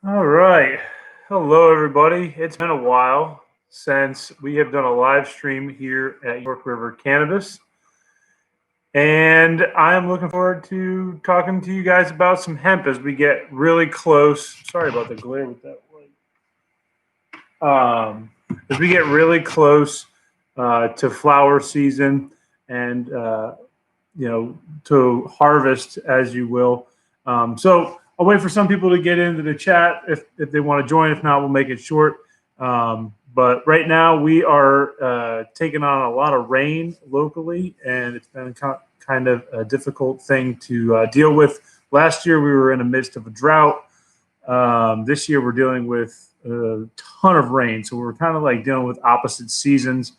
All right. Hello, everybody. It's been a while since we have done a live stream here at York River Cannabis. And I'm looking forward to talking to you guys about some hemp as we get really close. Sorry about the glare with that light. As we get really close to flower season and, to harvest, as you will. So I'll wait for some people to get into the chat if they want to join. If not, we'll make it short. But right now we are taking on a lot of rain locally, and it's been kind of a difficult thing to deal with. Last year we were in the midst of a drought. This year we're dealing with a ton of rain, so we're kind of like dealing with opposite seasons.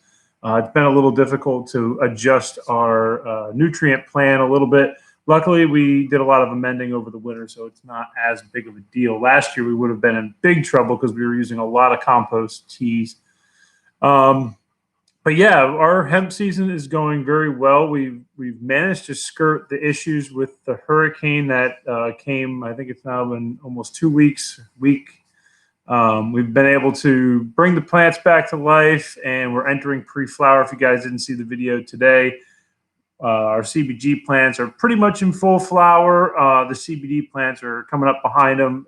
It's been a little difficult to adjust our nutrient plan a little bit. Luckily, we did a lot of amending over the winter, so it's not as big of a deal. Last year, we would have been in big trouble because we were using a lot of compost teas. But yeah, our hemp season is going very well. We've managed to skirt the issues with the hurricane that came. I think it's now been almost 2 weeks. We've been able to bring the plants back to life, and we're entering pre-flower. If you guys didn't see the video today, our CBG plants are pretty much in full flower. The CBD plants are coming up behind them.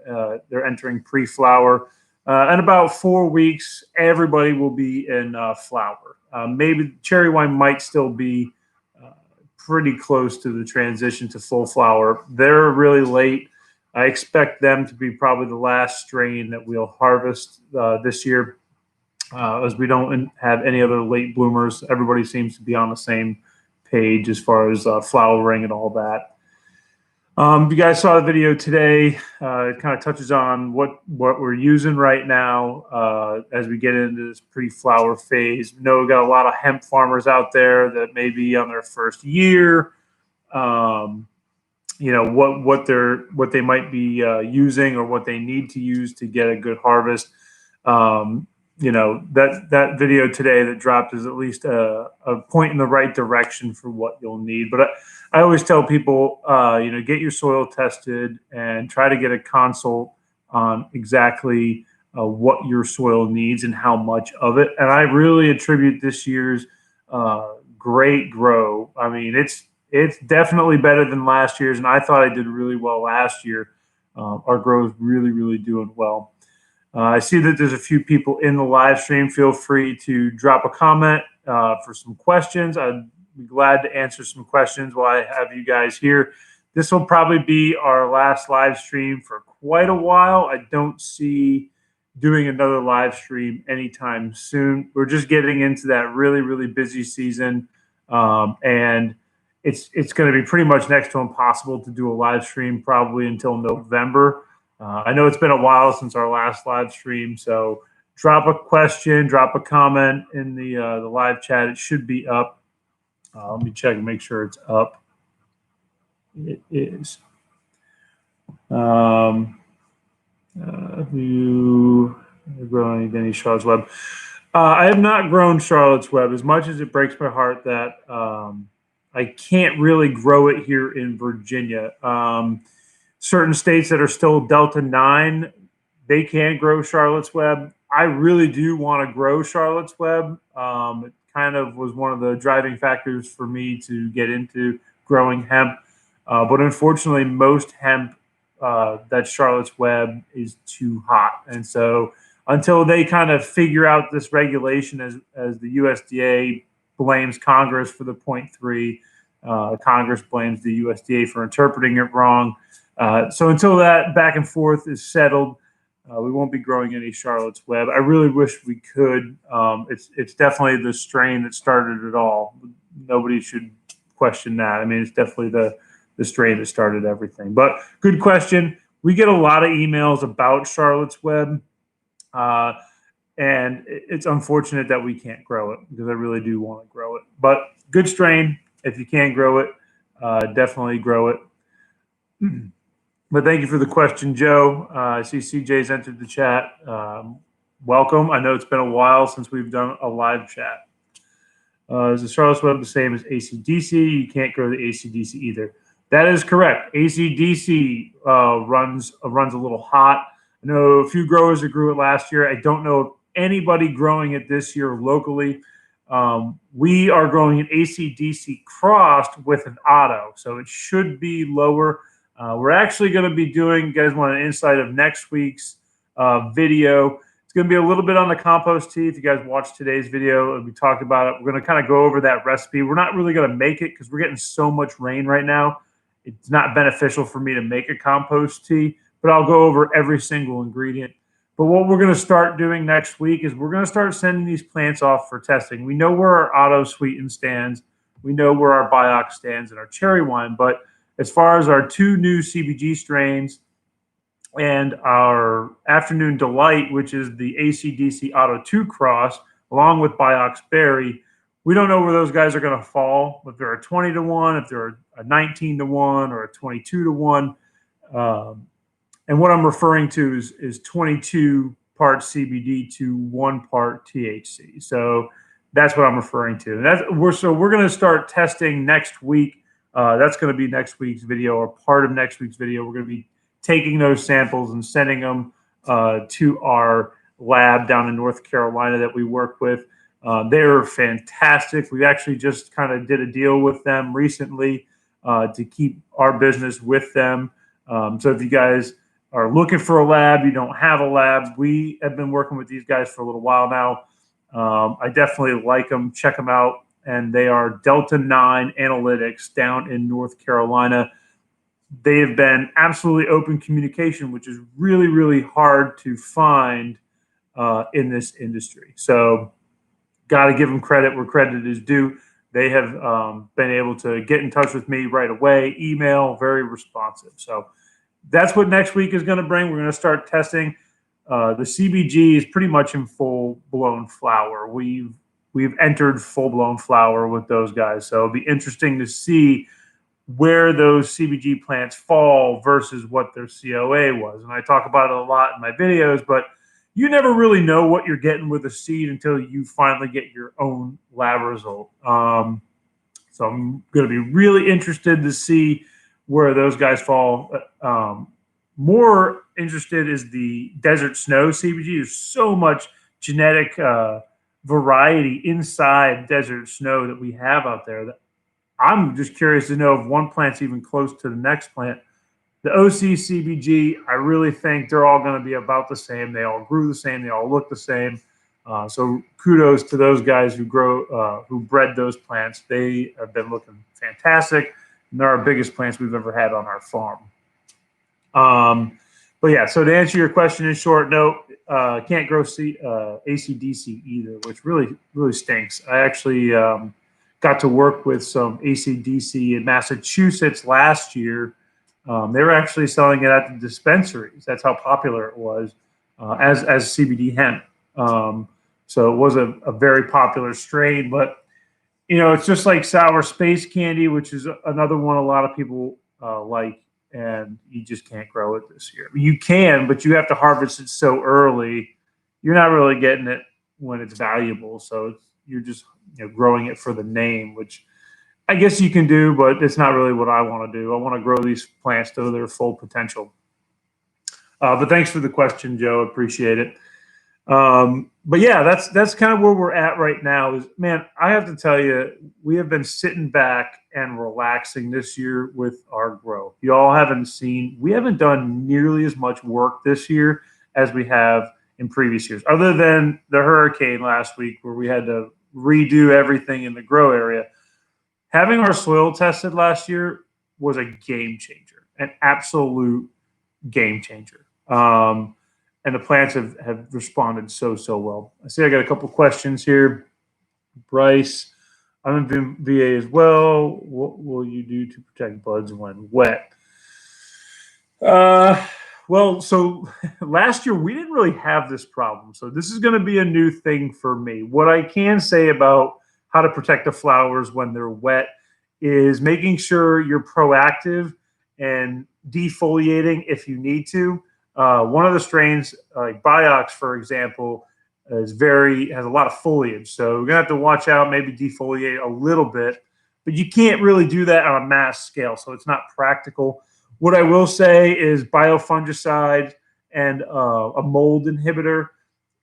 They're entering pre-flower. In about 4 weeks, everybody will be in flower. Maybe cherry wine might still be pretty close to the transition to full flower. They're really late. I expect them to be probably the last strain that we'll harvest this year, as we don't have any other late bloomers. Everybody seems to be on the same page as far as flowering and all that. If you guys saw the video today, it kind of touches on what we're using right now as we get into this pre-flower phase. We know we've got a lot of hemp farmers out there that may be on their first year. What they might be using or what they need to use to get a good harvest. That video today that dropped is at least a point in the right direction for what you'll need. But I always tell people, get your soil tested and try to get a consult on exactly what your soil needs and how much of it. And I really attribute this year's great grow. I mean, it's definitely better than last year's, and I thought I did really well last year. Our grow is really, really doing well. I see that there's a few people in the live stream. Feel free to drop a comment for some questions. I'd be glad to answer some questions while I have you guys here. This will probably be our last live stream for quite a while. I don't see doing another live stream anytime soon. We're just getting into that really, really busy season, and it's going to be pretty much next to impossible to do a live stream probably until November. I know it's been a while since our last live stream, so drop a question, drop a comment in the live chat. It should be up. Let me check and make sure it's up. It is. Have you grown any Charlotte's Web? I have not grown Charlotte's Web, as much as it breaks my heart that I can't really grow it here in Virginia. Certain states that are still Delta 9, they can grow Charlotte's Web. I really do want to grow Charlotte's Web. It kind of was one of the driving factors for me to get into growing hemp. But unfortunately, most hemp that's Charlotte's Web is too hot. And so until they kind of figure out this regulation, as the USDA blames Congress for the 0.3, Congress blames the USDA for interpreting it wrong. So until that back and forth is settled, we won't be growing any Charlotte's Web. I really wish we could. It's definitely the strain that started it all. Nobody should question that. I mean, it's definitely the strain that started everything. But good question. We get a lot of emails about Charlotte's Web, and it's unfortunate that we can't grow it because I really do want to grow it. But good strain. If you can grow it, definitely grow it. But thank you for the question, Joe. I see CJ's entered the chat. Welcome. I know it's been a while since we've done a live chat. Is the Charlotte's Web the same as AC/DC? You can't grow the AC/DC either. That is correct. AC/DC runs a little hot. I know a few growers that grew it last year. I don't know of anybody growing it this year locally. We are growing an ACDC crossed with an auto, so it should be lower. We're actually going to be doing, you guys want an insight of next week's video. It's going to be a little bit on the compost tea. If you guys watched today's video and we talked about it, we're going to kind of go over that recipe. We're not really going to make it because we're getting so much rain right now. It's not beneficial for me to make a compost tea, but I'll go over every single ingredient. But what we're going to start doing next week is we're going to start sending these plants off for testing. We know where our auto sweeten stands. We know where our Biox stands and our cherry wine. But as far as our 2 new CBG strains and our Afternoon Delight, which is the ACDC Auto 2 cross, along with Biox Berry, we don't know where those guys are going to fall. If they're a 20 to 1, if they're a 19 to 1, or a 22 to 1. And what I'm referring to is 22 parts CBD to 1 part THC. So that's what I'm referring to. And we're going to start testing next week. That's going to be next week's video, or part of next week's video. We're going to be taking those samples and sending them to our lab down in North Carolina that we work with. They're fantastic. We actually just kind of did a deal with them recently to keep our business with them. So if you guys are looking for a lab, you don't have a lab, we have been working with these guys for a little while now. I definitely like them. Check them out. And they are Delta 9 Analytics down in North Carolina. They have been absolutely open communication, which is really, really hard to find in this industry. So got to give them credit where credit is due. They have been able to get in touch with me right away, email, very responsive. So that's what next week is going to bring. We're going to start testing. The CBG is pretty much in full-blown flower. We've entered full-blown flower with those guys. So it'll be interesting to see where those CBG plants fall versus what their COA was. And I talk about it a lot in my videos, but you never really know what you're getting with a seed until you finally get your own lab result. So I'm going to be really interested to see where those guys fall. More interested is the Desert Snow CBG. There's so much genetic variety inside Desert Snow that we have out there that I'm just curious to know if one plant's even close to the next plant. The OC CBG, I really think they're all going to be about the same. They all grew the same. They all look the same. So kudos to those guys who bred those plants. They have been looking fantastic. And they're our biggest plants we've ever had on our farm. But yeah, so to answer your question in short, no, can't grow ACDC either, which really, really stinks. I actually got to work with some ACDC in Massachusetts last year. They were actually selling it at the dispensaries. That's how popular it was as CBD hemp. So it was a very popular strain, but it's just like sour space candy, which is another one a lot of people like, and you just can't grow it this year. You can, but you have to harvest it so early. You're not really getting it when it's valuable. So you're just growing it for the name, which I guess you can do, but it's not really what I want to do. I want to grow these plants to their full potential. But thanks for the question, Joe. Appreciate it. But yeah, that's kind of where we're at right now. Is, man, I have to tell you, we have been sitting back and relaxing this year with our growth. You all we haven't done nearly as much work this year as we have in previous years, other than the hurricane last week where we had to redo everything in the grow area. Having our soil tested last year was a game changer, an absolute game changer. And the plants have responded so well. I see I got a couple questions here. Bryce, I'm in VA as well. What will you do to protect buds when wet? Well, so last year we didn't really have this problem. So this is going to be a new thing for me. What I can say about how to protect the flowers when they're wet is making sure you're proactive and defoliating if you need to. One of the strains, like Biox, for example, has a lot of foliage. So we're gonna have to watch out, maybe defoliate a little bit, but you can't really do that on a mass scale. So it's not practical. What I will say is biofungicide and a mold inhibitor.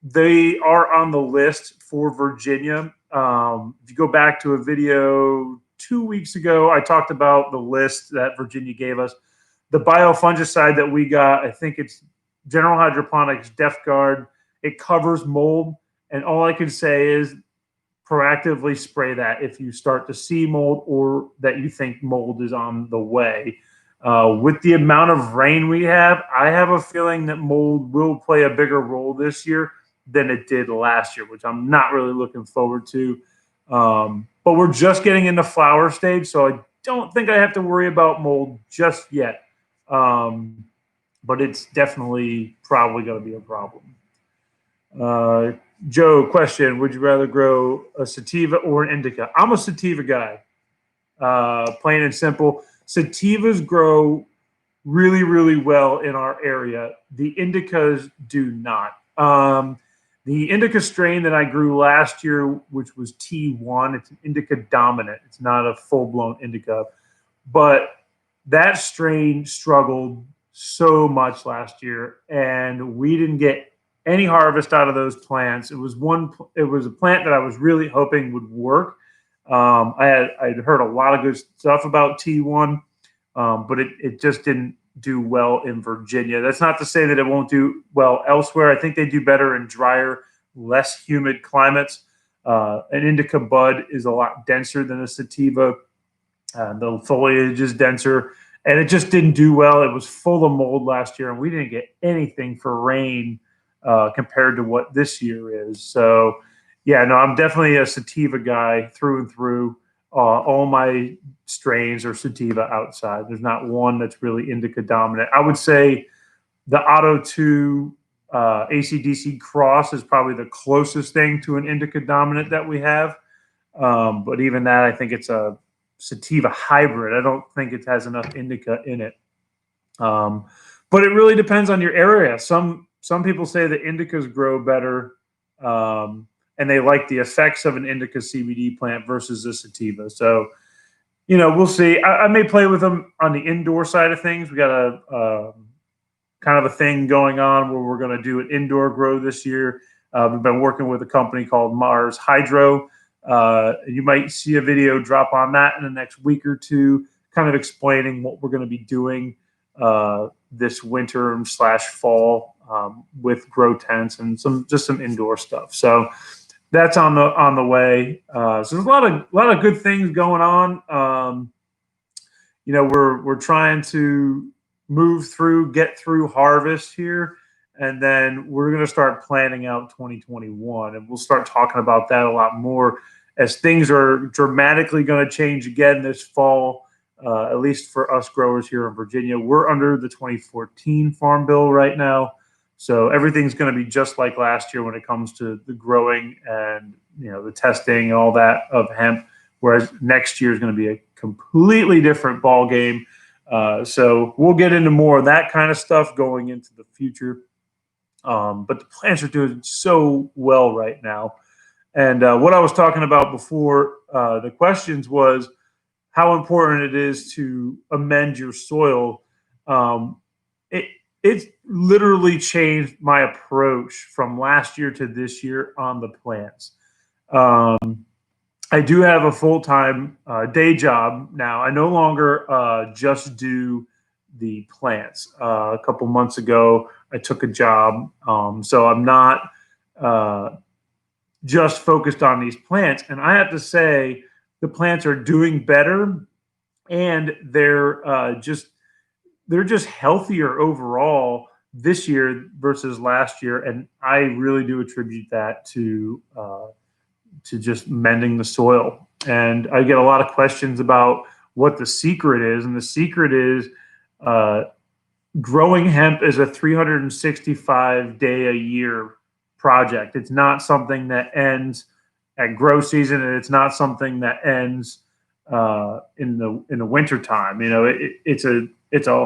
They are on the list for Virginia. If you go back to a video 2 weeks ago, I talked about the list that Virginia gave us. The biofungicide that we got, I think it's General Hydroponics DefGuard. It covers mold, and all I can say is proactively spray that if you start to see mold or that you think mold is on the way. With the amount of rain we have, I have a feeling that mold will play a bigger role this year than it did last year, which I'm not really looking forward to. But we're just getting into flower stage, so I don't think I have to worry about mold just yet. But it's definitely probably going to be a problem. Joe, question: would you rather grow a sativa or an indica? I'm a sativa guy, plain and simple. Sativas grow really, really well in our area. The indicas do not. The indica strain that I grew last year, which was T1, it's an indica dominant. It's not a full-blown indica, but that strain struggled so much last year, and we didn't get any harvest out of those plants. It was a plant that I was really hoping would work. I'd heard a lot of good stuff about T1, but it just didn't do well in Virginia. That's not to say that it won't do well elsewhere. I think they do better in drier, less humid climates. An indica bud is a lot denser than a sativa. The foliage is denser, and it just didn't do well. It was full of mold last year, and we didn't get anything for rain compared to what this year is. So, yeah, no, I'm definitely a sativa guy through and through. All my strains are sativa outside. There's not one that's really indica dominant. I would say the Auto 2 ACDC cross is probably the closest thing to an indica dominant that we have. But even that, I think it's a sativa hybrid. I don't think it has enough indica in it. But it really depends on your area. Some people say that indicas grow better, and they like the effects of an indica CBD plant versus a sativa. So, we'll see. I may play with them on the indoor side of things. We got a kind of a thing going on where we're going to do an indoor grow this year. We've been working with a company called Mars Hydro. You might see a video drop on that in the next week or two, kind of explaining what we're going to be doing this winter / fall with grow tents and some indoor stuff. So that's on the way. So there's a lot of good things going on. We're trying to get through harvest here, and then we're going to start planning out 2021, and we'll start talking about that a lot more as things are dramatically going to change again this fall. At least for us growers here in Virginia, we're under the 2014 Farm Bill right now. So everything's going to be just like last year when it comes to the growing and the testing and all that of hemp. Whereas next year is going to be a completely different ball game. So we'll get into more of that kind of stuff going into the future. But the plants are doing so well right now. And what I was talking about before the questions was how important it is to amend your soil. It's literally changed my approach from last year to this year on the plants. I do have a full-time day job now. I no longer just do the plants. A couple months ago, I took a job. So I'm not just focused on these plants. And I have to say, the plants are doing better, and they're just healthier overall this year versus last year. And I really do attribute that to just mending the soil. And I get a lot of questions about what the secret is. And the secret is growing hemp is a 365-day-a-year project. It's not something that ends at grow season, and it's not something that ends in the winter time. It's a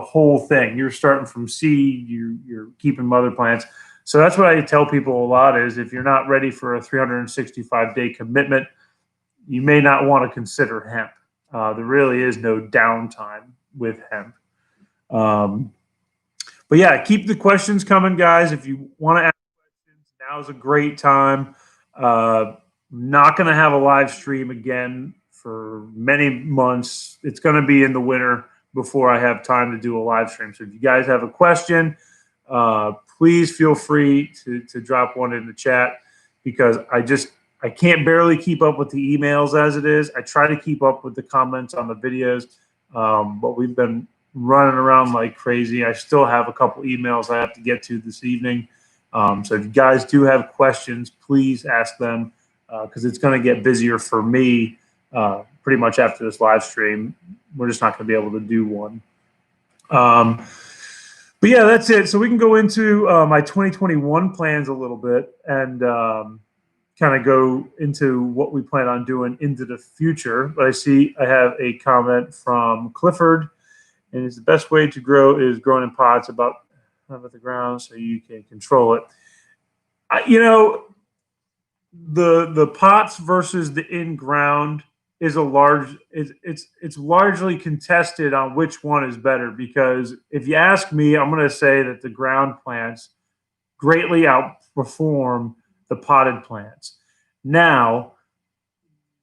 whole thing. You're starting from seed. You're keeping mother plants. So that's what I tell people a lot is if you're not ready for a 365-day commitment, you may not want to consider hemp. There really is no downtime with hemp. But yeah, keep the questions coming, guys. If you want to ask questions, now is a great time. Not going to have a live stream again for many months. It's going to be in the winter before I have time to do a live stream. So if you guys have a question, please feel free to drop one in the chat, because I can't barely keep up with the emails as it is. I try to keep up with the comments on the videos, but we've been running around like crazy. I still have a couple emails I have to get to this evening. So if you guys do have questions, please ask them, because it's going to get busier for me pretty much after this live stream. We're just not going to be able to do one. But yeah, that's it. So we can go into my 2021 plans a little bit, and kind of go into what we plan on doing into the future. But I see I have a comment from Clifford, and it's the best way to grow is growing in pots about the ground so you can control it. The pots versus the in ground is it's largely contested on which one is better, because if you ask me, I'm going to say that the ground plants greatly outperform the potted plants. Now,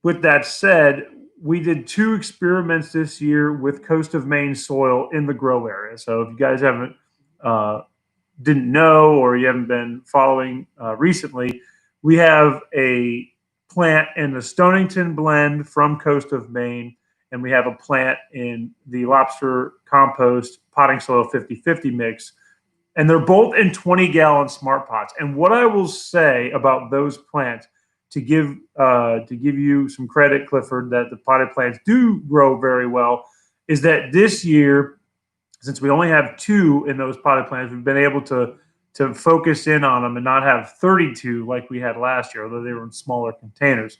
with that said, we did 2 experiments this year with Coast of Maine soil in the grow area. So if you guys didn't know, or you haven't been following recently, we have a plant in the Stonington blend from Coast of Maine, and we have a plant in the lobster compost potting soil 50-50 mix. And they're both in 20-gallon smart pots. And what I will say about those plants, to give you some credit, Clifford, that the potted plants do grow very well, is that this year, since we only have 2 in those potted plants, we've been able to focus in on them and not have 32 like we had last year, although they were in smaller containers.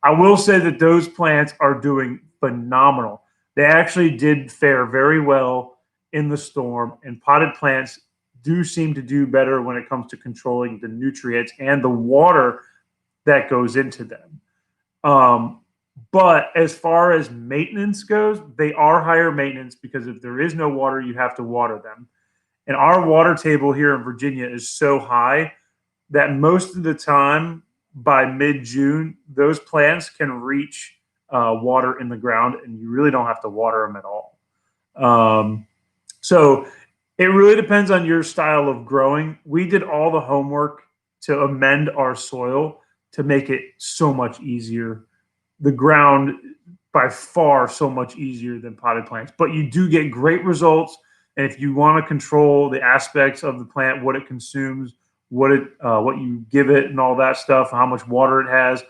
I will say that those plants are doing phenomenal. They actually did fare very well in the storm, and potted plants do seem to do better when it comes to controlling the nutrients and the water that goes into them. But as far as maintenance goes, they are higher maintenance, because if there is no water, you have to water them. And our water table here in Virginia is so high that most of the time, by mid-June, those plants can reach water in the ground, and you really don't have to water them at all. So it really depends on your style of growing. We did all the homework to amend our soil to make it so much easier. The ground, by far, so much easier than potted plants. But you do get great results. And if you want to control the aspects of the plant, what it consumes, what you give it, and all that stuff, how much water it has,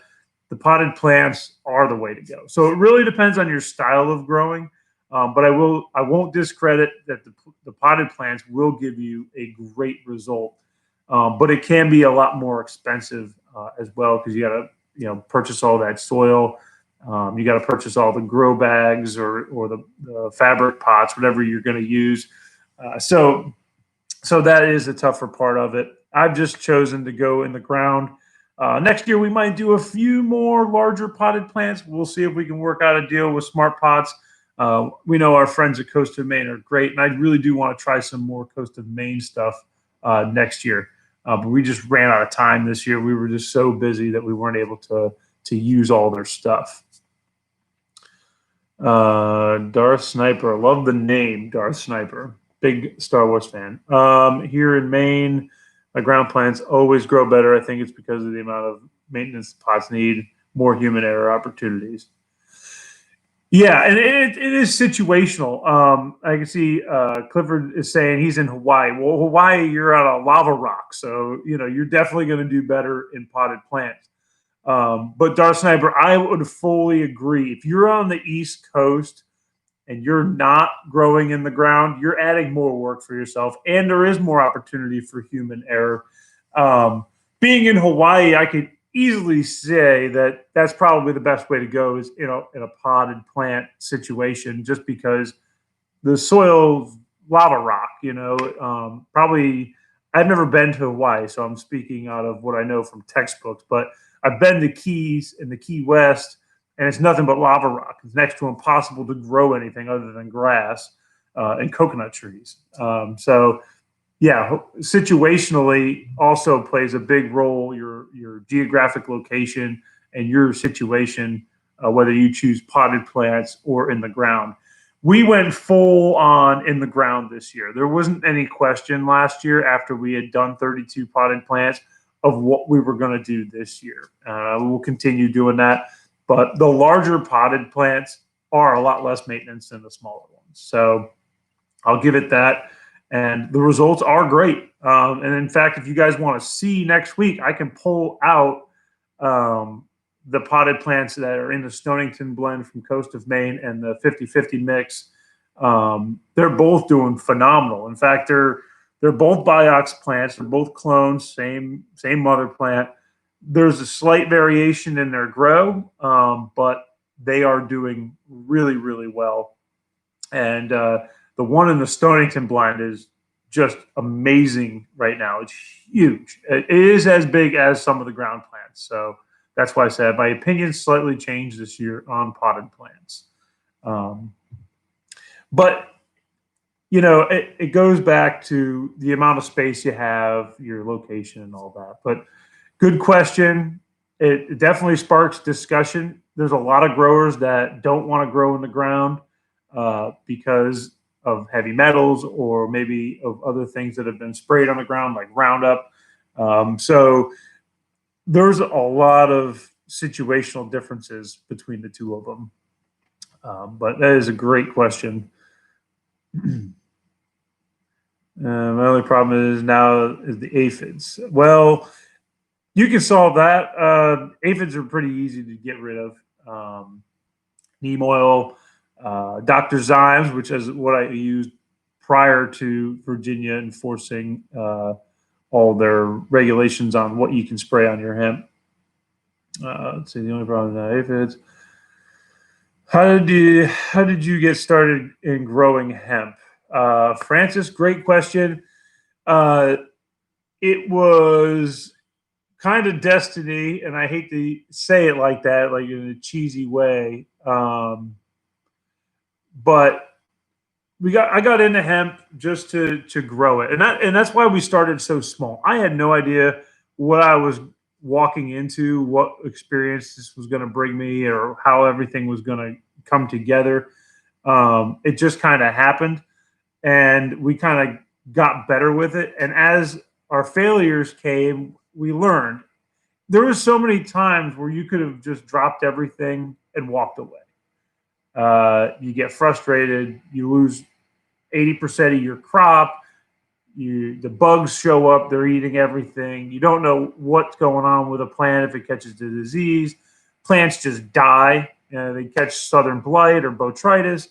the potted plants are the way to go. So it really depends on your style of growing. But I won't discredit that the potted plants will give you a great result. But it can be a lot more expensive as well, because you got to purchase all that soil. You got to purchase all the grow bags or the fabric pots, whatever you're going to use. So that is a tougher part of it. I've just chosen to go in the ground. Next year, we might do a few more larger potted plants. We'll see if we can work out a deal with Smart Pots. We know our friends at Coast of Maine are great, and I really do want to try some more Coast of Maine stuff next year. But we just ran out of time this year. We were just so busy that we weren't able to use all their stuff. Darth Sniper. I love the name, Darth Sniper. Big Star Wars fan. Here in Maine, my ground plants always grow better. I think it's because of the amount of maintenance the pots need, more human error opportunities. Yeah, and it is situational. I can see Clifford is saying he's in Hawaii. Well, Hawaii, you're on a lava rock, so you're definitely going to do better in potted plants. But Darth Sniper, I would fully agree. If you're on the East Coast and you're not growing in the ground, you're adding more work for yourself, and there is more opportunity for human error. Being in Hawaii, I could easily say that that's probably the best way to go, is in a potted plant situation, just because the soil lava rock. Probably I've never been to Hawaii, so I'm speaking out of what I know from textbooks, but I've been to Keys and the Key West, and it's nothing but lava rock. It's next to impossible to grow anything other than grass and coconut trees. So yeah, situationally also plays a big role. Your geographic location and your situation, whether you choose potted plants or in the ground. We went full on in the ground this year. There wasn't any question last year after we had done 32 potted plants of what we were going to do this year. We'll continue doing that, but the larger potted plants are a lot less maintenance than the smaller ones. So I'll give it that. And the results are great. And in fact, if you guys want to see next week, I can pull out the potted plants that are in the Stonington blend from Coast of Maine and the 50-50 mix. They're both doing phenomenal. In fact, they're both Biox plants. They're both clones, same mother plant. There's a slight variation in their grow, but they are doing really, really well. And the one in the Stonington blind is just amazing right now. It's huge. It is as big as some of the ground plants. So that's why I said my opinion slightly changed this year on potted plants. But, you know, it goes back to the amount of space you have, your location and all that. But good question. It definitely sparks discussion. There's a lot of growers that don't want to grow in the ground because of heavy metals or maybe of other things that have been sprayed on the ground like Roundup. So there's a lot of situational differences between the two of them. But that is a great question. My only problem is now is the aphids. Well, you can solve that. Aphids are pretty easy to get rid of. Neem oil, Dr. Zymes, which is what I used prior to Virginia enforcing all their regulations on what you can spray on your hemp. Let's see, the only problem is aphids. How did you get started in growing hemp? Francis, great question. It was kind of destiny, and I hate to say it like that, like in a cheesy way. But I got into hemp just to grow it, and that's why we started so small. I had no idea what I was walking into, what experience this was going to bring me, or how everything was going to come together. It just kind of happened, and we kind of got better with it. And as our failures came, we learned. There was so many times where you could have just dropped everything and walked away. You get frustrated. You lose 80% of your crop. The bugs show up. They're eating everything. You don't know what's going on with a plant if it catches the disease. Plants just die. They catch southern blight or botrytis.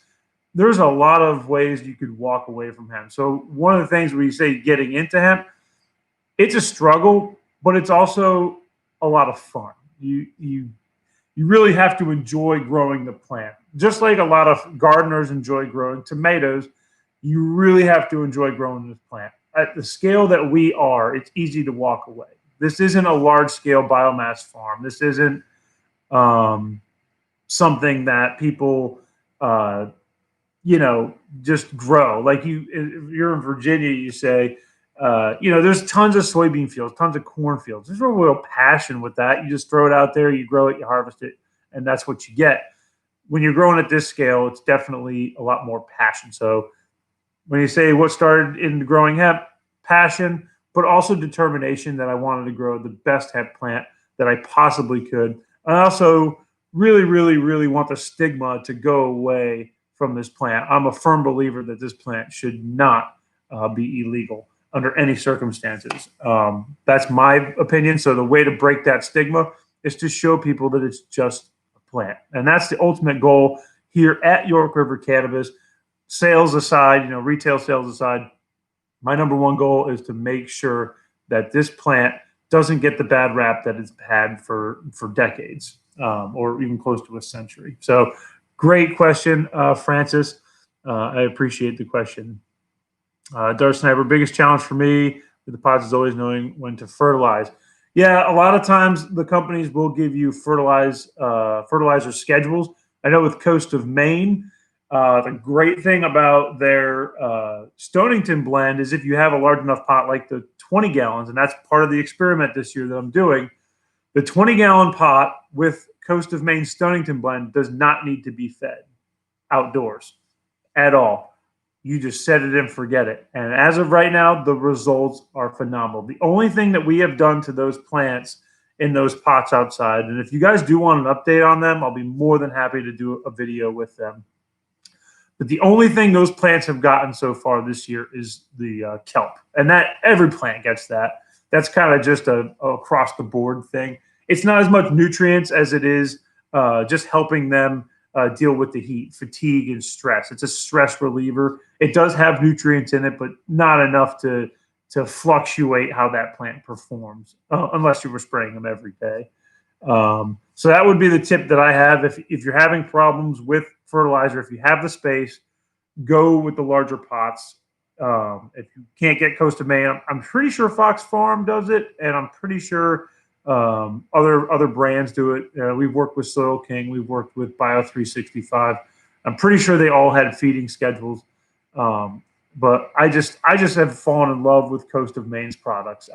There's a lot of ways you could walk away from hemp. So one of the things when you say getting into hemp, it's a struggle, but it's also a lot of fun. You really have to enjoy growing the plant. Just like a lot of gardeners enjoy growing tomatoes, you really have to enjoy growing this plant. At the scale that we are, it's easy to walk away. This isn't a large-scale biomass farm. This isn't something that people, just grow. Like if you're in Virginia, you say, there's tons of soybean fields, tons of corn fields. There's no real passion with that. You just throw it out there, you grow it, you harvest it, and that's what you get. When you're growing at this scale, it's definitely a lot more passion. So when you say what started in growing hemp, passion, but also determination that I wanted to grow the best hemp plant that I possibly could. I also really, really, really want the stigma to go away from this plant. I'm a firm believer that this plant should not be illegal under any circumstances. That's my opinion. So the way to break that stigma is to show people that it's just a plant. And that's the ultimate goal here at York River Cannabis. Sales aside, retail sales aside, my number one goal is to make sure that this plant doesn't get the bad rap that it's had for decades or even close to a century. So great question, Francis. I appreciate the question. Darth Sniper, biggest challenge for me with the pods is always knowing when to fertilize. Yeah, a lot of times the companies will give you fertilizer schedules. I know with Coast of Maine, The great thing about their Stonington blend is if you have a large enough pot, like the 20 gallons, and that's part of the experiment this year that I'm doing, the 20-gallon pot with Coast of Maine Stonington blend does not need to be fed outdoors at all. You just set it and forget it. And as of right now, the results are phenomenal. The only thing that we have done to those plants in those pots outside, and if you guys do want an update on them, I'll be more than happy to do a video with them. But the only thing those plants have gotten so far this year is the kelp. And that every plant gets that. That's kind of just a across the board thing. It's not as much nutrients as it is just helping them deal with the heat, fatigue, and stress. It's a stress reliever. It does have nutrients in it, but not enough to fluctuate how that plant performs, unless you were spraying them every day. So that would be the tip that I have. If you're having problems with fertilizer, if you have the space, go with the larger pots. If you can't get Coast of Maine, I'm pretty sure Fox Farm does it, and I'm pretty sure other brands do it. We've worked with Soil King, we've worked with Bio 365. I'm pretty sure they all had feeding schedules. But I just have fallen in love with Coast of Maine's products.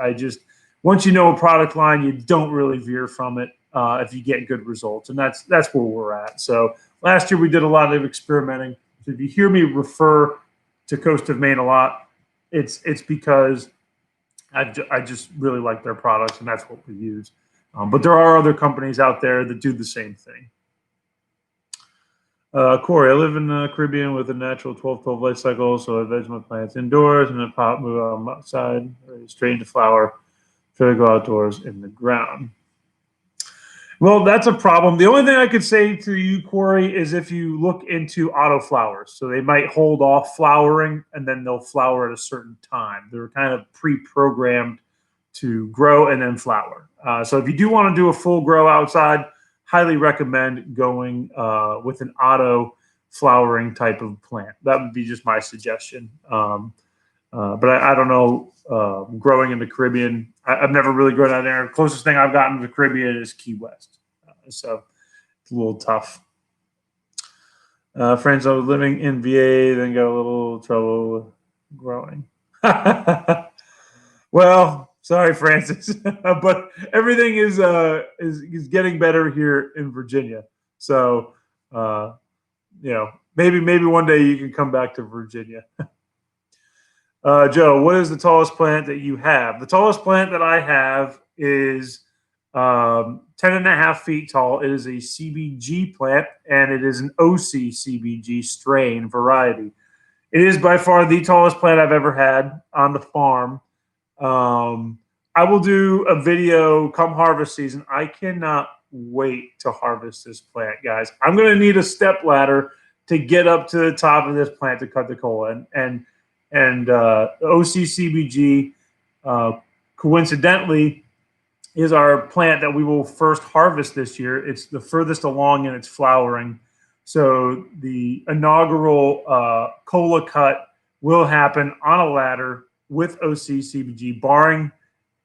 Once you know a product line, you don't really veer from it if you get good results, and that's where we're at. So last year we did a lot of experimenting. So if you hear me refer to Coast of Maine a lot, it's because I just really like their products, and that's what we use. But there are other companies out there that do the same thing. Corey, I live in the Caribbean with a natural 12-12 life cycle, so I veg my plants indoors and then pot move outside, straight into flower, try to go outdoors in the ground. Well, that's a problem. The only thing I could say to you, Corey, is if you look into auto flowers. So they might hold off flowering and then they'll flower at a certain time. They're kind of pre-programmed to grow and then flower. So if you do want to do a full grow outside, highly recommend going with an auto flowering type of plant. That would be just my suggestion. But I don't know, growing in the Caribbean, I've never really grown out there. The closest thing I've gotten to the Caribbean is Key West. So it's a little tough. Friends, I was living in VA, then got a little trouble growing. Well, sorry, Francis, but everything is getting better here in Virginia. So, maybe one day you can come back to Virginia. Joe, what is the tallest plant that you have? The tallest plant that I have is 10.5 feet tall. It is a CBG plant, and it is an OC CBG strain variety. It is by far the tallest plant I've ever had on the farm. I will do a video come harvest season. I cannot wait to harvest this plant, guys. I'm going to need a step ladder to get up to the top of this plant to cut the cola. And OCCBG, coincidentally, is our plant that we will first harvest this year. It's the furthest along in its flowering. So the inaugural cola cut will happen on a ladder with OCCBG, barring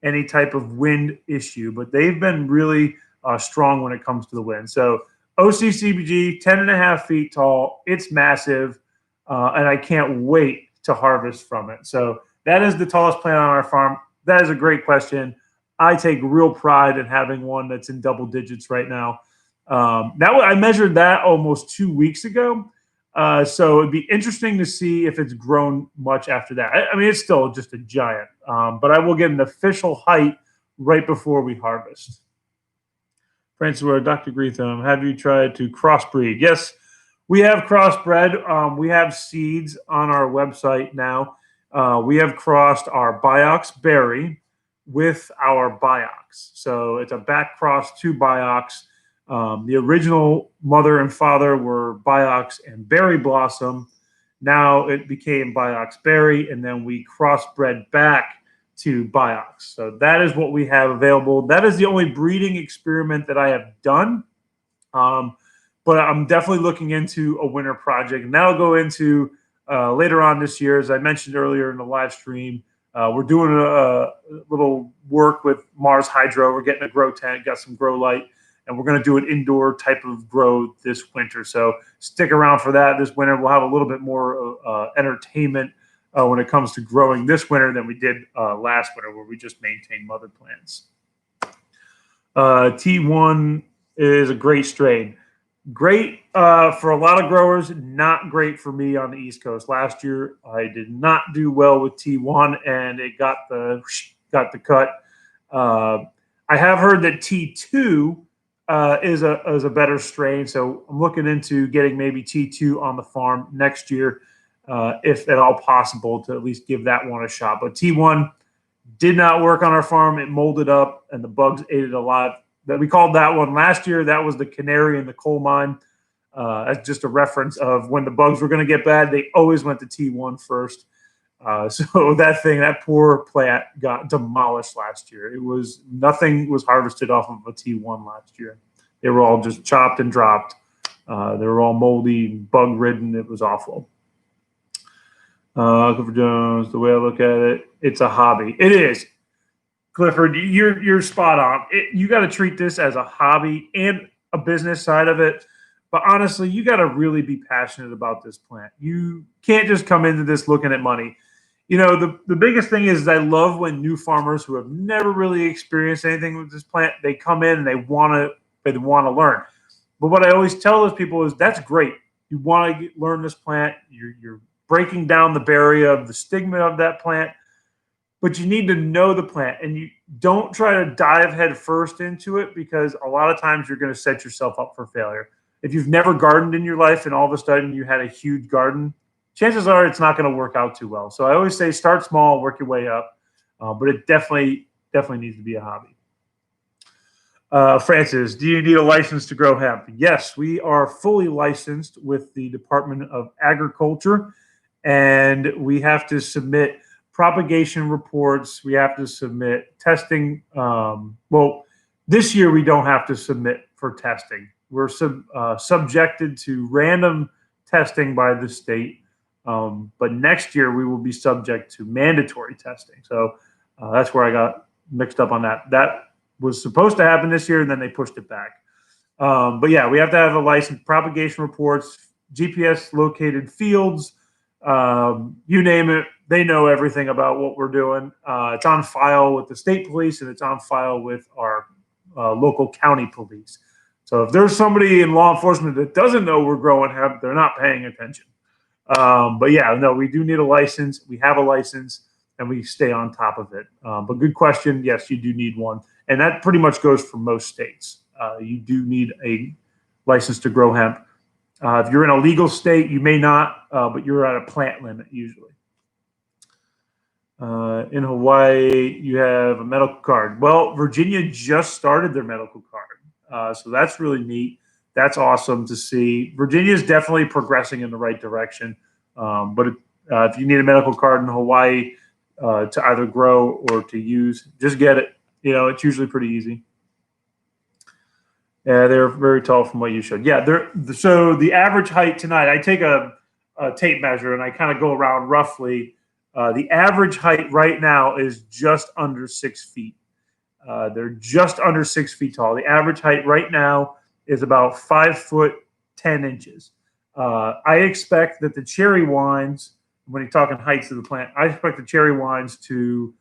any type of wind issue. But they've been really strong when it comes to the wind. So OCCBG, 10.5 feet tall. It's massive, and I can't wait to harvest from it. So that is the tallest plant on our farm. That is a great question. I take real pride in having one that's in double digits right now. I measured that almost 2 weeks ago. So it'd be interesting to see if it's grown much after that. I mean, it's still just a giant, but I will get an official height right before we harvest. Francis, Dr. Greetham, have you tried to crossbreed? Yes, we have crossbred. We have seeds on our website now. We have crossed our Biox berry with our Biox. So it's a back cross to Biox. The original mother and father were Biox and Berry Blossom. Now it became Biox Berry, and then we crossbred back to Biox. So that is what we have available. That is the only breeding experiment that I have done. But I'm definitely looking into a winter project, and that'll go into later on this year. As I mentioned earlier in the live stream, we're doing a little work with Mars Hydro. We're getting a grow tent, got some grow light, and we're going to do an indoor type of grow this winter. So stick around for that. This winter we'll have a little bit more entertainment when it comes to growing this winter than we did last winter, where we just maintained mother plants. T1 is a great strain. Great for a lot of growers, not great for me on the East Coast. Last year, I did not do well with T1, and it got the cut. I have heard that T2 is a better strain, so I'm looking into getting maybe T2 on the farm next year, if at all possible, to at least give that one a shot. But T1 did not work on our farm. It molded up, and the bugs ate it a lot. That we called that one last year. That was the canary in the coal mine. That's just a reference of when the bugs were going to get bad, they always went to T1 first. So that poor plant got demolished last year. Nothing was harvested off of a T1 last year. They were all just chopped and dropped. They were all moldy, bug ridden. It was awful. Clifford Jones, the way I look at it, it's a hobby. It is. Clifford, you're spot on. You got to treat this as a hobby and a business side of it. But honestly, you got to really be passionate about this plant. You can't just come into this looking at money. You know, the biggest thing is I love when new farmers who have never really experienced anything with this plant, they come in and they want to learn. But what I always tell those people is that's great. You want to learn this plant. You're breaking down the barrier of the stigma of that plant. But you need to know the plant, and you don't try to dive head first into it, because a lot of times you're going to set yourself up for failure. If you've never gardened in your life and all of a sudden you had a huge garden, chances are it's not going to work out too well. So I always say start small, work your way up, but it definitely needs to be a hobby. Francis, do you need a license to grow hemp? Yes, we are fully licensed with the Department of Agriculture, and we have to submit propagation reports. We have to submit testing. Well, this year we don't have to submit for testing. We're subjected to random testing by the state. But next year we will be subject to mandatory testing. So that's where I got mixed up on that. That was supposed to happen this year, and then they pushed it back. But yeah, we have to have a license, propagation reports, GPS located fields, you name it. They know everything about what we're doing. It's on file with the state police, and it's on file with our local county police. So if there's somebody in law enforcement that doesn't know we're growing hemp, they're not paying attention. But yeah, no, we do need a license. We have a license, and we stay on top of it. But good question. Yes, you do need one. And that pretty much goes for most states. You do need a license to grow hemp. If you're in a legal state, you may not, but you're at a plant limit usually. In Hawaii, you have a medical card. Well, Virginia just started their medical card. So that's really neat. That's awesome to see. Virginia is definitely progressing in the right direction. But if you need a medical card in Hawaii to either grow or to use, just get it. You know, it's usually pretty easy. Yeah, they're very tall from what you showed. Yeah, so the average height tonight, I take a tape measure and I kind of go around roughly. The average height right now is just under 6 feet. They're just under 6 feet tall. The average height right now is about 5'10". I expect that the cherry wines, when you're talking heights of the plant, I expect the cherry wines to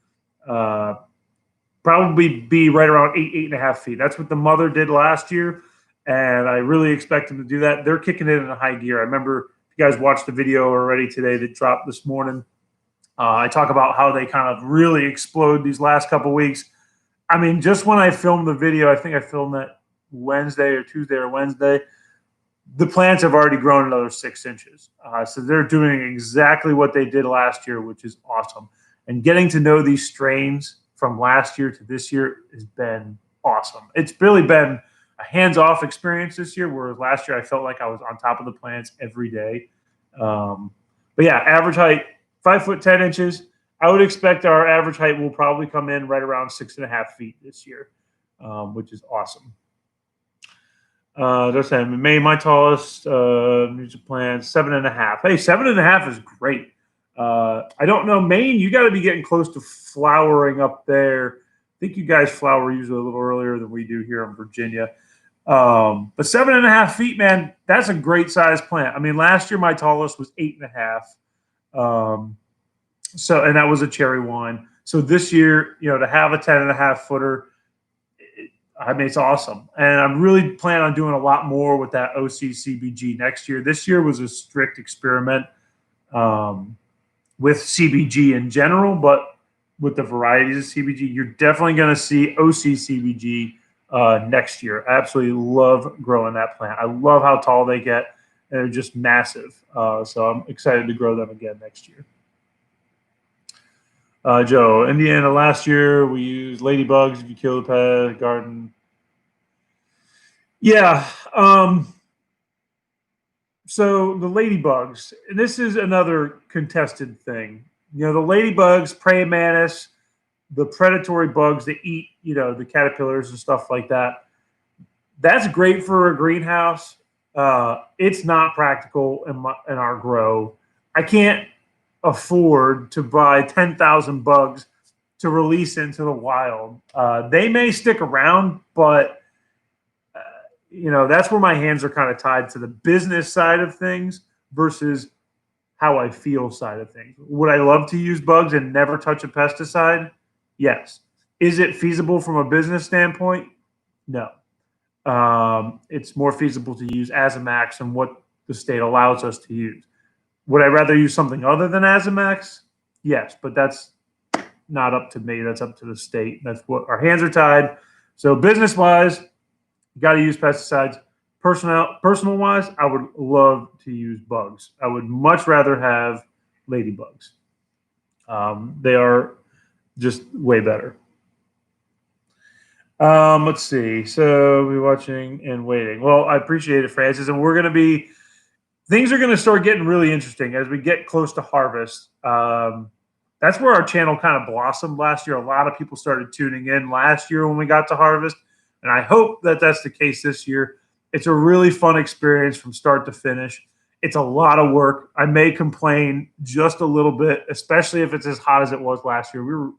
probably be right around 8.5 feet. That's what the mother did last year, and I really expect them to do that. They're kicking it in a high gear. I remember if you guys watched the video already today that dropped this morning. I talk about how they kind of really explode these last couple weeks. I mean, just when I filmed the video, I think I filmed that Tuesday or Wednesday, the plants have already grown another 6 inches. So they're doing exactly what they did last year, which is awesome. And getting to know these strains from last year to this year has been awesome. It's really been a hands-off experience this year, whereas last year I felt like I was on top of the plants every day. But yeah, average height, 5'10". I would expect our average height will probably come in right around 6.5 feet this year, which is awesome. They're saying Maine, my tallest music plant, 7.5. Hey, 7.5 is great. I don't know, Maine, you got to be getting close to flowering up there. I think you guys flower usually a little earlier than we do here in Virginia. But 7.5 feet, man, that's a great size plant. I mean, last year my tallest was 8.5. So, and that was a cherry wine. So this year, to have a 10.5 footer, I mean, it's awesome. And I'm really planning on doing a lot more with that OC CBG next year. This year was a strict experiment um, with CBG in general, but with the varieties of CBG, you're definitely going to see OC CBG next year. I absolutely love growing that plant. I love how tall they get. And they're just massive. So I'm excited to grow them again next year. Joe, Indiana, last year we used ladybugs if you kill the pet garden. Yeah. So the ladybugs, and this is another contested thing. The ladybugs, praying mantis, the predatory bugs that eat, the caterpillars and stuff like that. That's great for a greenhouse. It's not practical in our grow. I can't afford to buy 10,000 bugs to release into the wild. They may stick around, but that's where my hands are kind of tied to the business side of things versus how I feel side of things. Would I love to use bugs and never touch a pesticide? Yes. Is it feasible from a business standpoint? No. It's more feasible to use Azamax and what the state allows us to use. Would I rather use something other than Azamax? Yes, but that's not up to me. That's up to the state. That's what our hands are tied. So business-wise, you got to use pesticides. Personal wise, I would love to use bugs. I would much rather have ladybugs. They are just way better. Let's see. So we're watching and waiting. Well, I appreciate it, Francis. And things are going to start getting really interesting as we get close to harvest. That's where our channel kind of blossomed last year. A lot of people started tuning in last year when we got to harvest. And I hope that that's the case this year. It's a really fun experience from start to finish. It's a lot of work. I may complain just a little bit, especially if it's as hot as it was last year. We were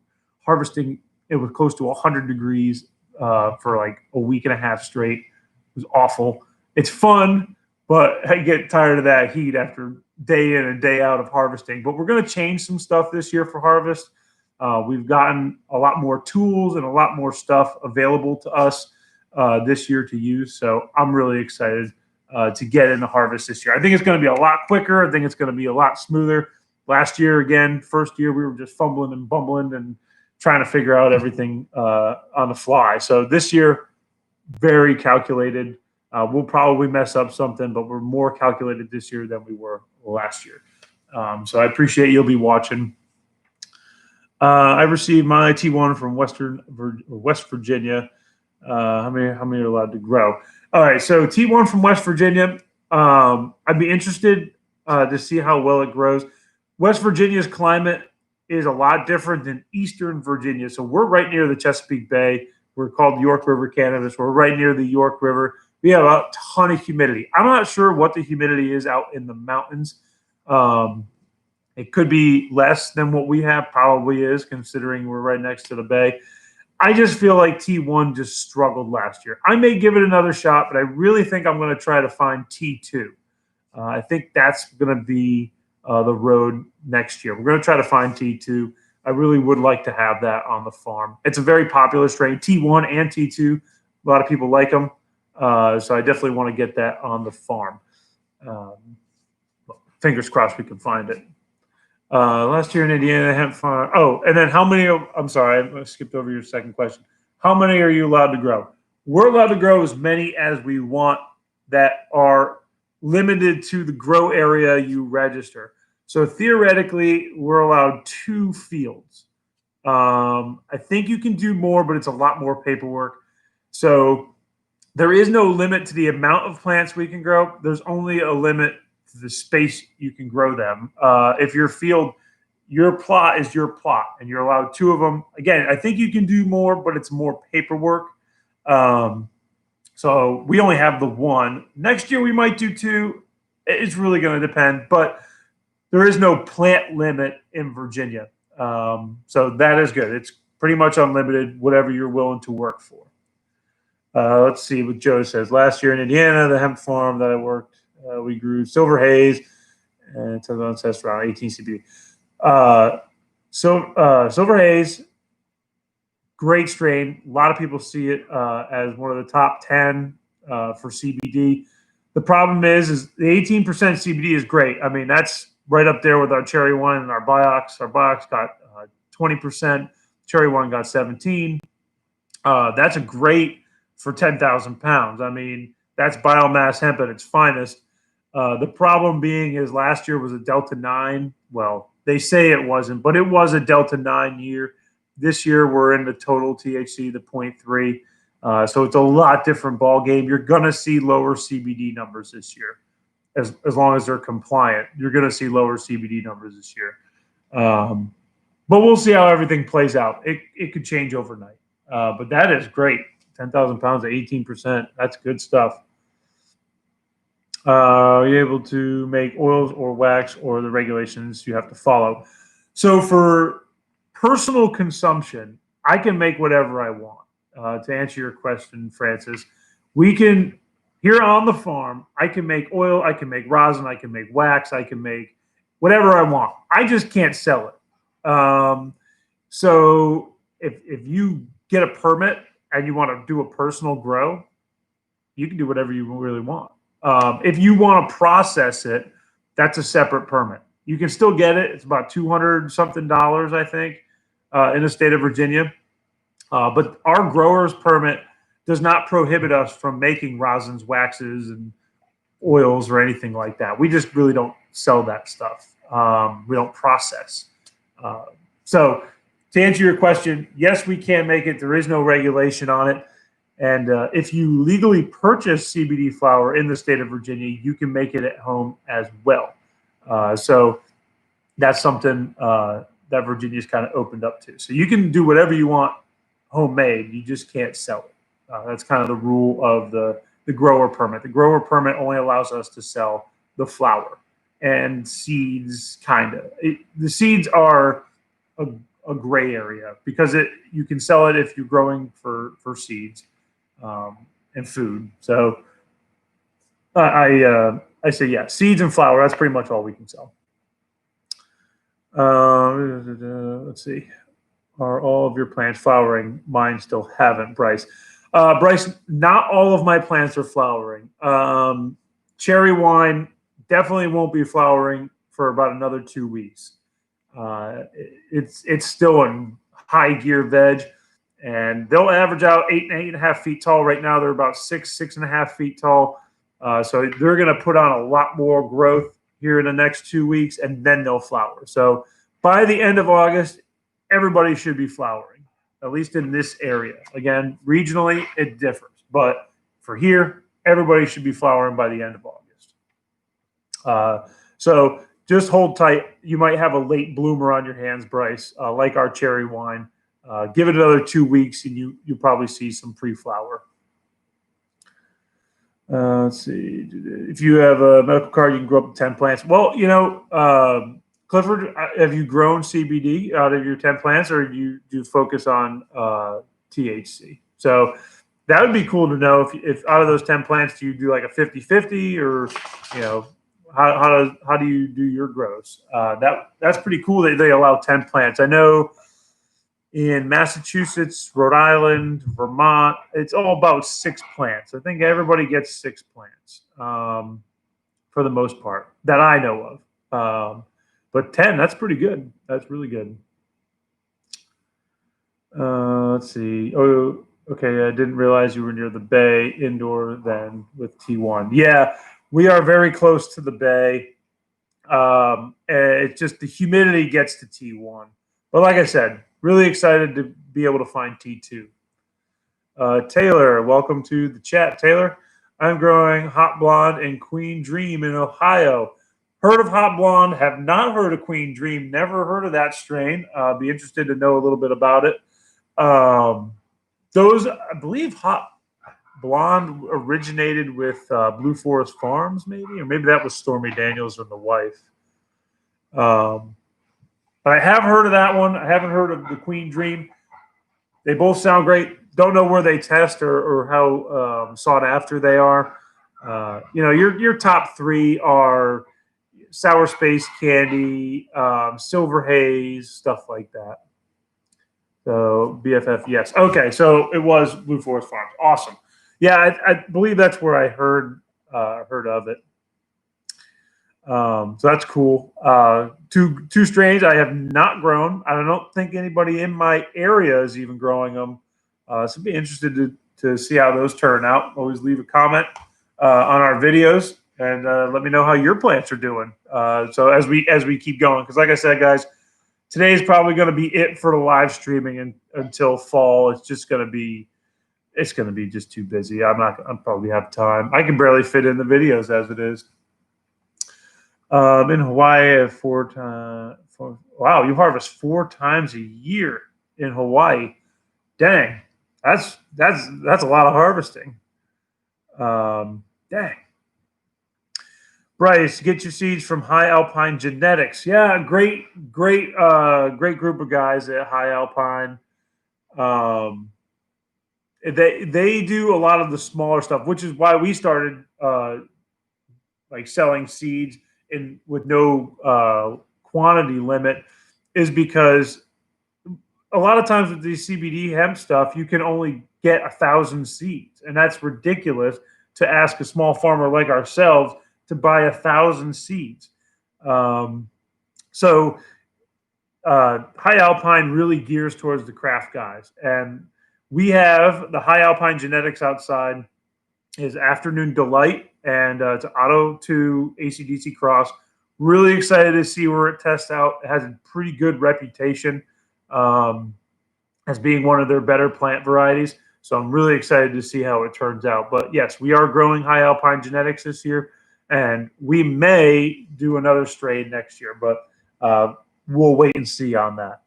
harvesting, it was close to 100 degrees for like a week and a half straight. It was awful. It's fun, but I get tired of that heat after day in and day out of harvesting. But we're going to change some stuff this year for harvest. We've gotten a lot more tools and a lot more stuff available to us this year to use. So I'm really excited to get into harvest this year. I think it's going to be a lot quicker. I think it's going to be a lot smoother. Last year, again, first year, we were just fumbling and bumbling and trying to figure out everything on the fly. So this year, very calculated. We'll probably mess up something, but we're more calculated this year than we were last year. So I appreciate you'll be watching. I received my T1 from West Virginia. How many are allowed to grow? All right, so T1 from West Virginia. I'd be interested to see how well it grows. West Virginia's climate is a lot different than Eastern Virginia. So we're right near the Chesapeake Bay. We're called York River cannabis. We're right near the York River. We have a ton of humidity. I'm not sure what the humidity is out in the mountains. It could be less than what we have, probably is, considering we're right next to the bay. I just feel like T1 just struggled last year. I may give it another shot, but I really think I'm going to try to find T2. I think that's going to be the road next year. We're going to try to find T2. I really would like to have that on the farm. It's a very popular strain, T1 and T2. A lot of people like them. So I definitely want to get that on the farm. Fingers crossed we can find it. Last year in Indiana, hemp farm. Oh, and then how many? I'm sorry, I skipped over your second question. How many are you allowed to grow? We're allowed to grow as many as we want that are limited to the grow area you register. So theoretically, we're allowed 2 fields. I think you can do more, but it's a lot more paperwork. So there is no limit to the amount of plants we can grow. There's only a limit to the space you can grow them. If your field, your plot is your plot, and you're allowed 2 of them. Again, I think you can do more, but it's more paperwork. So we only have the 1. Next year we might do 2. It's really going to depend, but there is no plant limit in Virginia. So that is good. It's pretty much unlimited, whatever you're willing to work for. Let's see what Joe says. Last year in Indiana, the hemp farm that I worked, we grew Silver Haze, and it says around 18 CBD. Silver Haze, great strain. A lot of people see it as one of the top 10 for CBD. The problem is the 18% CBD is great. I mean, that's right up there with our cherry one and our Biox. Our Biox got 20%. Cherry one got 17. That's a great for 10,000 pounds. I mean, that's biomass hemp at its finest. The problem being is last year was a Delta 9. Well, they say it wasn't, but it was a Delta 9 year. This year we're in the total THC, the 0.3. So it's a lot different ball game. You're going to see lower CBD numbers this year. As long as they're compliant, you're going to see lower CBD numbers this year. But we'll see how everything plays out. It could change overnight. But that is great. 10,000 pounds at 18%. That's good stuff. Are you able to make oils or wax or the regulations you have to follow? So for personal consumption, I can make whatever I want. To answer your question, Francis, we can, here on the farm, I can make oil, I can make rosin, I can make wax, I can make whatever I want. I just can't sell it. So if you get a permit and you want to do a personal grow, you can do whatever you really want. If you want to process it, that's a separate permit. You can still get it. It's about $200 something, I think, in the state of Virginia. But our grower's permit does not prohibit us from making rosins, waxes, and oils or anything like that. We just really don't sell that stuff. We don't process. So to answer your question, yes, we can make it. There is no regulation on it. And if you legally purchase CBD flower in the state of Virginia, you can make it at home as well. So that's something that Virginia's kind of opened up to. So you can do whatever you want homemade. You just can't sell it. That's kind of the rule of the grower permit. The grower permit only allows us to sell the flower and seeds, kind of. The seeds are a gray area because you can sell it if you're growing for seeds and food. So I say yeah, seeds and flower. That's pretty much all we can sell. Let's see. Are all of your plants flowering? Mine still haven't, Bryce. Bryce, not all of my plants are flowering. Cherry wine definitely won't be flowering for about another 2 weeks. It's still in high gear veg, and they'll average out 8.5 feet tall. Right now, they're about 6.5 feet tall. So they're going to put on a lot more growth here in the next 2 weeks, and then they'll flower. So by the end of August, everybody should be flowering, at least in this area. Again, regionally, it differs. But for here, everybody should be flowering by the end of August. So just hold tight. You might have a late bloomer on your hands, Bryce, like our cherry wine. Give it another 2 weeks, and you'll probably see some pre-flower. Let's see. If you have a medical card, you can grow up to 10 plants. Well, Clifford, have you grown CBD out of your 10 plants, or do you focus on THC? So that would be cool to know if out of those 10 plants, do you do like a 50-50, or how do you do your grows? That's pretty cool that they allow 10 plants. I know in Massachusetts, Rhode Island, Vermont, it's all about 6 plants. I think everybody gets 6 plants for the most part that I know of. But 10, that's pretty good. That's really good. Let's see. Oh, okay. I didn't realize you were near the bay indoor then with T1. Yeah, we are very close to the bay. It's just the humidity gets to T1. But like I said, really excited to be able to find T2. Taylor, welcome to the chat. Taylor, I'm growing Hot Blonde and Queen Dream in Ohio. Heard of Hot Blonde, have not heard of Queen Dream, never heard of that strain. Be interested to know a little bit about it. Those, I believe Hot Blonde originated with Blue Forest Farms, maybe, or maybe that was Stormy Daniels and the wife. But I have heard of that one. I haven't heard of the Queen Dream. They both sound great. don't know where they test or how sought after they are. Your top three are Sour Space Candy, Silver Haze, stuff like that. So BFF, yes. Okay, so it was Blue Forest Farms. Awesome. Yeah, I believe that's where I heard of it. So that's cool. Two strains I have not grown. I don't think anybody in my area is even growing them. So I'd be interested to see how those turn out. Always leave a comment on our videos and let me know how your plants are doing. So as we keep going, because like I said, guys, today is probably going to be it for the live streaming until fall. It's going to be just too busy. I'm probably have time. I can barely fit in the videos as it is. In Hawaii, wow, you harvest 4 times a year in Hawaii. Dang, that's a lot of harvesting. Dang. Bryce, get your seeds from High Alpine Genetics. Yeah, great group of guys at High Alpine. They do a lot of the smaller stuff, which is why we started like selling seeds with no quantity limit, is because a lot of times with these CBD hemp stuff, you can only get 1,000 seeds, and that's ridiculous to ask a small farmer like ourselves to buy 1,000 seeds. So High Alpine really gears towards the craft guys, and we have the High Alpine Genetics outside is Afternoon Delight, and it's an auto to AC/DC cross. Really excited to see where it tests out. It has a pretty good reputation as being one of their better plant varieties. So I'm really excited to see how it turns out. But yes, we are growing High Alpine Genetics this year, and we may do another strain next year, but we'll wait and see on that.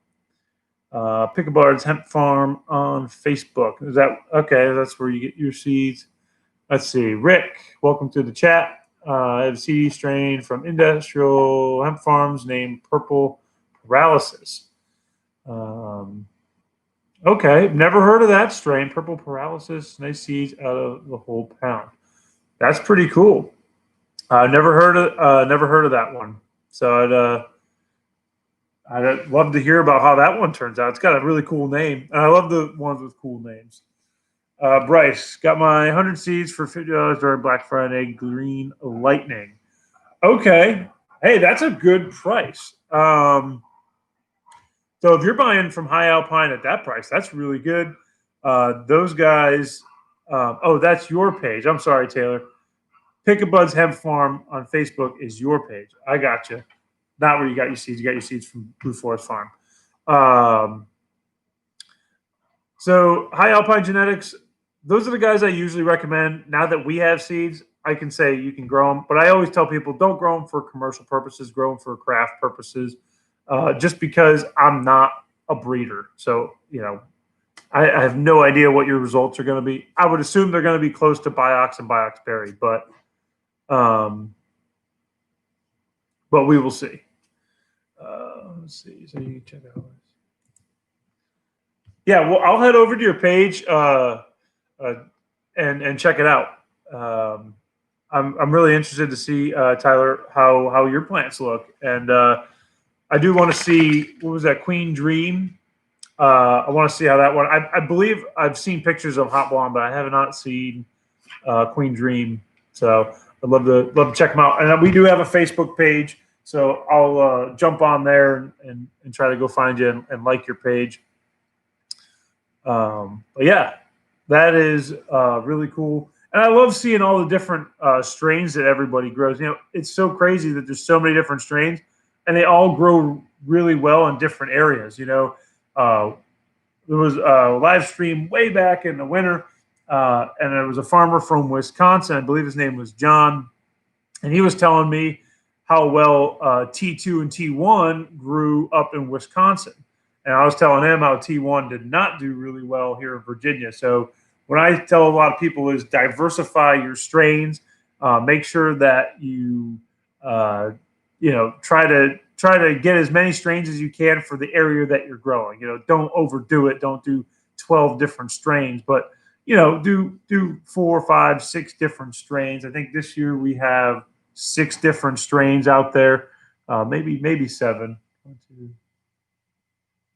Pickabard's Hemp Farm on Facebook. Is that okay? That's where you get your seeds. Let's see. Rick, welcome to the chat. I have a CD strain from Industrial Hemp Farms named Purple Paralysis. Okay, never heard of that strain. Purple Paralysis, nice seeds out of the whole pound. That's pretty cool. Never heard of that one. So I'd love to hear about how that one turns out. It's got a really cool name, and I love the ones with cool names. Bryce, got my 100 seeds for $50 during Black Friday. Green Lightning. Okay, hey, that's a good price. So if you're buying from High Alpine at that price, that's really good. Those guys. Oh, that's your page. I'm sorry, Taylor. Pick a Bud's Hemp Farm on Facebook is your page. I got you. Not where you got your seeds. You got your seeds from Blue Forest Farm. So High Alpine Genetics, those are the guys I usually recommend. Now that we have seeds, I can say you can grow them. But I always tell people, don't grow them for commercial purposes. Grow them for craft purposes. Just because I'm not a breeder. So, I have no idea what your results are going to be. I would assume they're going to be close to Biox and Biox Berry, but we will see. Let's see. So you can check out. Yeah, well, I'll head over to your page and check it out. I'm really interested to see, Tyler, how your plants look, and I do want to see, what was that, Queen Dream? I want to see how that one. I believe I've seen pictures of Hot Blonde, but I have not seen Queen Dream. So I'd love to check them out. And we do have a Facebook page, so I'll jump on there and try to go find you and like your page. But yeah, that is really cool. And I love seeing all the different strains that everybody grows. It's so crazy that there's so many different strains, and they all grow really well in different areas. There was a live stream way back in the winter, and there was a farmer from Wisconsin. I believe his name was John, and he was telling me how well T2 and T1 grew up in Wisconsin. And I was telling him how T1 did not do really well here in Virginia. So what I tell a lot of people is diversify your strains. Make sure that you try to get as many strains as you can for the area that you're growing. Don't overdo it. Don't do 12 different strains, but do 4, 5, 6 different strains. I think this year we have 6 different strains out there, maybe 7.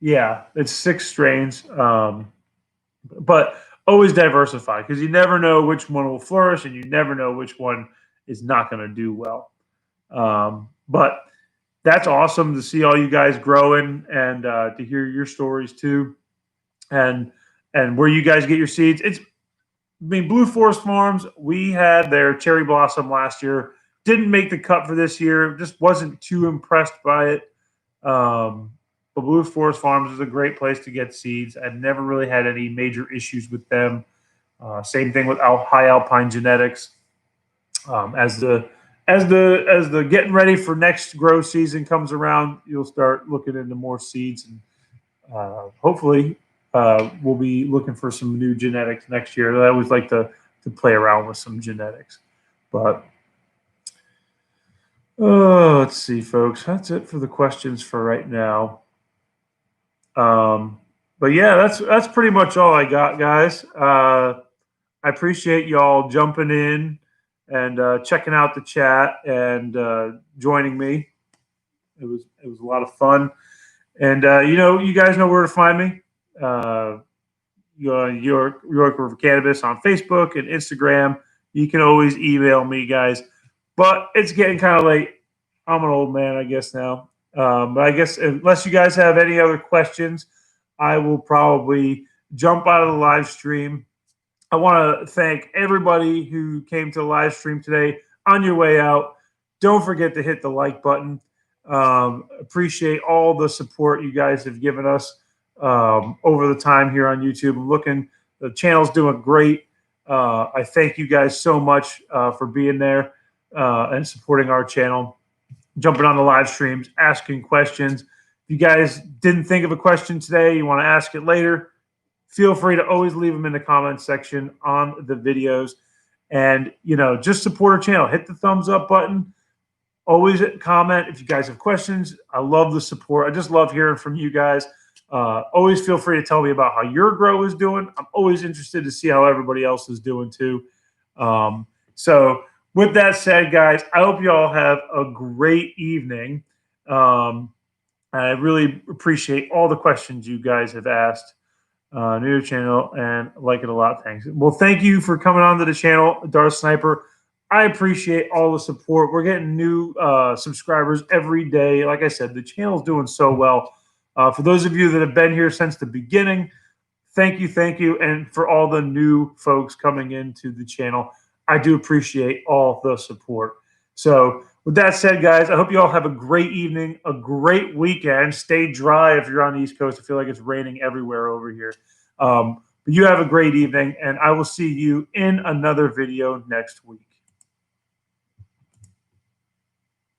Yeah, it's 6 strains, but always diversify because you never know which one will flourish, and you never know which one is not going to do well. But that's awesome to see all you guys growing and to hear your stories too, and where you guys get your seeds. Blue Forest Farms, we had their cherry blossom last year. Didn't make the cut for this year. Just wasn't too impressed by it. But Blue Forest Farms is a great place to get seeds. I've never really had any major issues with them. Same thing with High Alpine Genetics. As the getting ready for next grow season comes around, you'll start looking into more seeds, and hopefully we'll be looking for some new genetics next year. I always like to play around with some genetics, but let's see, folks. That's it for the questions for right now. But yeah, that's pretty much all I got, guys. I appreciate y'all jumping in and checking out the chat and joining me. It was a lot of fun, and you guys know where to find me. York River Cannabis on Facebook and Instagram. You can always email me, guys. But it's getting kind of late. I'm an old man, I guess now. But I guess unless you guys have any other questions, I will probably jump out of the live stream. I want to thank everybody who came to the live stream today. On your way out, don't forget to hit the like button. Appreciate all the support you guys have given us over the time here on YouTube. The channel's doing great. I thank you guys so much for being there and supporting our channel, jumping on the live streams, asking questions. If you guys didn't think of a question today, you want to ask it later, feel free to always leave them in the comments section on the videos. And, just support our channel. Hit the thumbs up button. Always comment if you guys have questions. I love the support. I just love hearing from you guys. Always feel free to tell me about how your grow is doing. I'm always interested to see how everybody else is doing too. So with that said, guys, I hope you all have a great evening. I really appreciate all the questions you guys have asked. New channel and like it a lot. Thanks. Well, thank you for coming on to the channel, Darth Sniper. I appreciate all the support. We're getting new subscribers every day. Like I said, the channel's doing so well. For those of you that have been here since the beginning, thank you. And for all the new folks coming into the channel, I do appreciate all the support. So with that said, guys, I hope you all have a great evening, a great weekend. Stay dry if you're on the East Coast. I feel like it's raining everywhere over here. But you have a great evening, and I will see you in another video next week.